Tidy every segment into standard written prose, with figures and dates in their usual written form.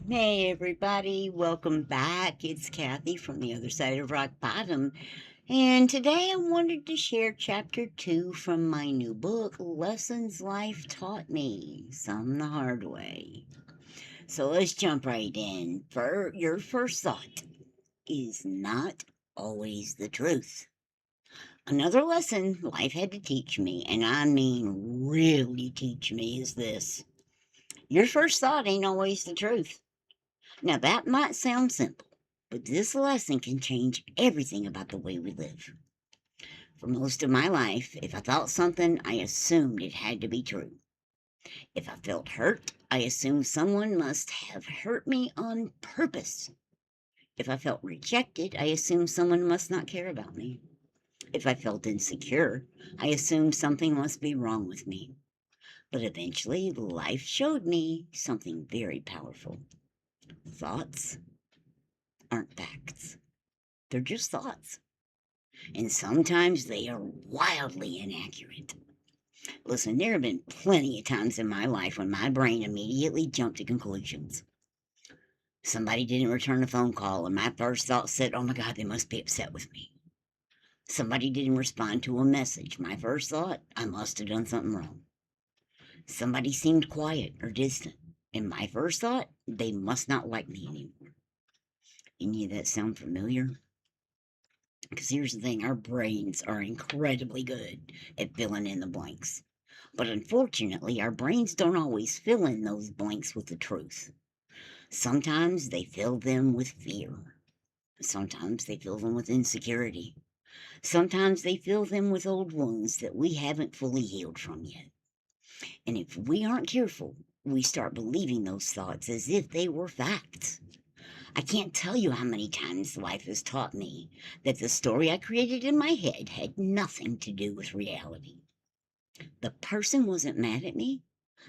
Hey everybody, welcome back. It's Kathy from the other side of Rock Bottom, and today I wanted to share chapter 2 from my new book, Lessons Life Taught Me, Some the Hard Way. So let's jump right in. Your first thought is not always the truth. Another lesson life had to teach me, and I mean really teach me, is this. Your first thought ain't always the truth. Now, that might sound simple, but this lesson can change everything about the way we live. For most of my life, if I thought something, I assumed it had to be true. If I felt hurt, I assumed someone must have hurt me on purpose. If I felt rejected, I assumed someone must not care about me. If I felt insecure, I assumed something must be wrong with me. But eventually, life showed me something very powerful. Thoughts aren't facts. They're just thoughts. And sometimes they are wildly inaccurate. Listen, there have been plenty of times in my life when my brain immediately jumped to conclusions. Somebody didn't return a phone call, and my first thought said, oh my God, they must be upset with me. Somebody didn't respond to a message. My first thought, I must have done something wrong. Somebody seemed quiet or distant, and my first thought, they must not like me anymore. Any of that sound familiar? Because here's the thing, our brains are incredibly good at filling in the blanks. But unfortunately, our brains don't always fill in those blanks with the truth. Sometimes they fill them with fear. Sometimes they fill them with insecurity. Sometimes they fill them with old wounds that we haven't fully healed from yet. And if we aren't careful, we start believing those thoughts as if they were facts. I can't tell you how many times life has taught me that the story I created in my head had nothing to do with reality. The person wasn't mad at me.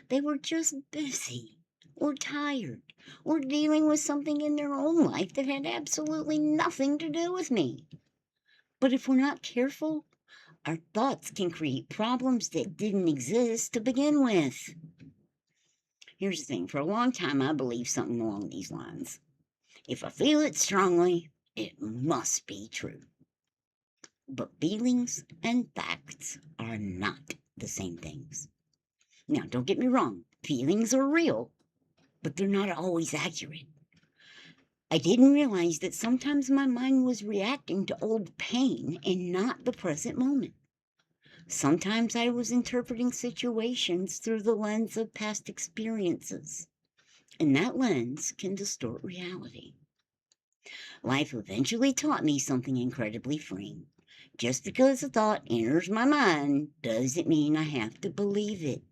They were just busy, or tired, or dealing with something in their own life that had absolutely nothing to do with me. But if we're not careful, our thoughts can create problems that didn't exist to begin with. Here's the thing, for a long time I believed something along these lines. If I feel it strongly, it must be true. But feelings and facts are not the same things. Now, don't get me wrong, feelings are real, but they're not always accurate. I didn't realize that sometimes my mind was reacting to old pain and not the present moment. Sometimes I was interpreting situations through the lens of past experiences, and that lens can distort reality. Life eventually taught me something incredibly freeing. Just because a thought enters my mind doesn't mean I have to believe it.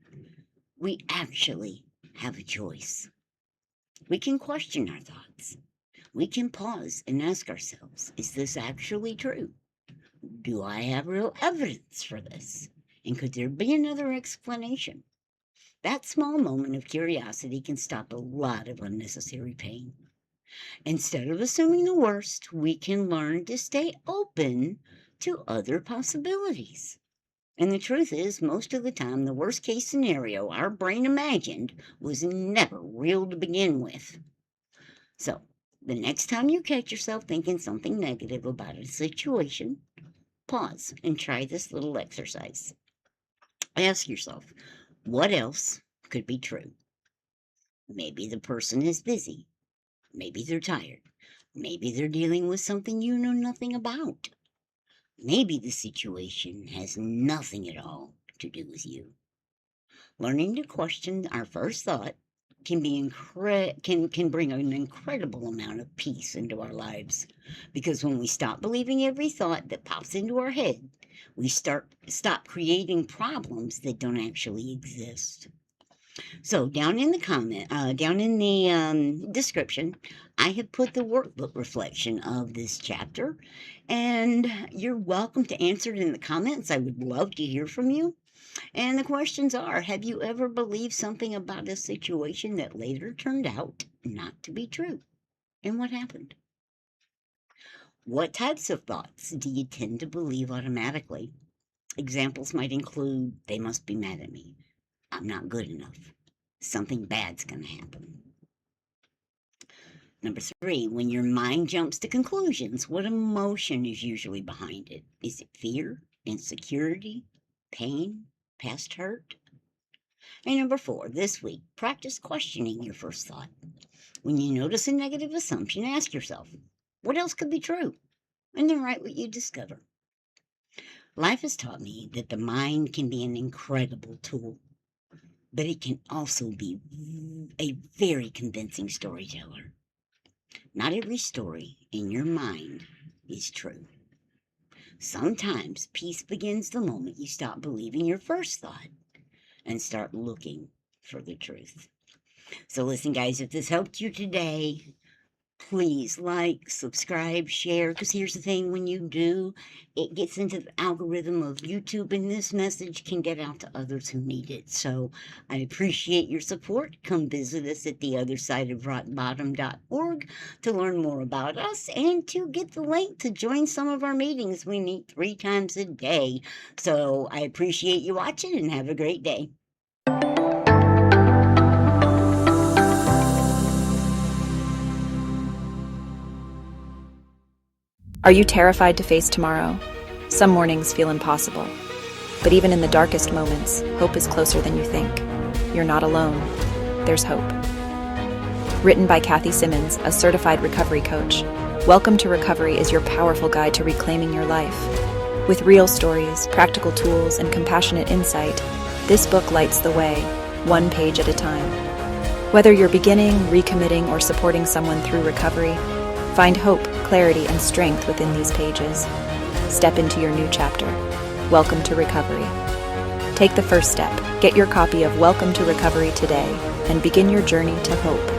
We actually have a choice. We can question our thoughts. We can pause and ask ourselves, is this actually true? Do I have real evidence for this? And could there be another explanation? That small moment of curiosity can stop a lot of unnecessary pain. Instead of assuming the worst, we can learn to stay open to other possibilities. And the truth is, most of the time, the worst case scenario our brain imagined was never real to begin with. So, the next time you catch yourself thinking something negative about a situation, pause and try this little exercise. Ask yourself, what else could be true? Maybe the person is busy. Maybe they're tired. Maybe they're dealing with something you know nothing about. Maybe the situation has nothing at all to do with you. Learning to question our first thought can bring an incredible amount of peace into our lives, because when we stop believing every thought that pops into our head, we stop creating problems that don't actually exist. So down in the description, I have put the workbook reflection of this chapter, and you're welcome to answer it in the comments. I would love to hear from you. And the questions are, have you ever believed something about a situation that later turned out not to be true? And what happened? What types of thoughts do you tend to believe automatically? Examples might include, they must be mad at me. I'm not good enough. Something bad's going to happen. Number 3, when your mind jumps to conclusions, what emotion is usually behind it? Is it fear, insecurity, pain, past hurt? And number 4, this week, practice questioning your first thought. When you notice a negative assumption, ask yourself, what else could be true? And then write what you discover. Life has taught me that the mind can be an incredible tool, but it can also be a very convincing storyteller. Not every story in your mind is true. Sometimes peace begins the moment you stop believing your first thought and start looking for the truth. So listen, guys, if this helped you today, please like, subscribe, share, because here's the thing, when you do, it gets into the algorithm of YouTube, and this message can get out to others who need it. So I appreciate your support. Come visit us at theothersideofrockbottom.org to learn more about us and to get the link to join some of our meetings. We meet 3 times a day. So I appreciate you watching, and have a great day. Are you terrified to face tomorrow? Some mornings feel impossible. But even in the darkest moments, hope is closer than you think. You're not alone. There's hope. Written by Kathy Simmons, a certified recovery coach, Welcome to Recovery is your powerful guide to reclaiming your life. With real stories, practical tools, and compassionate insight, this book lights the way, one page at a time. Whether you're beginning, recommitting, or supporting someone through recovery, find hope, clarity, and strength within these pages. Step into your new chapter. Welcome to Recovery. Take the first step. Get your copy of Welcome to Recovery today and begin your journey to hope.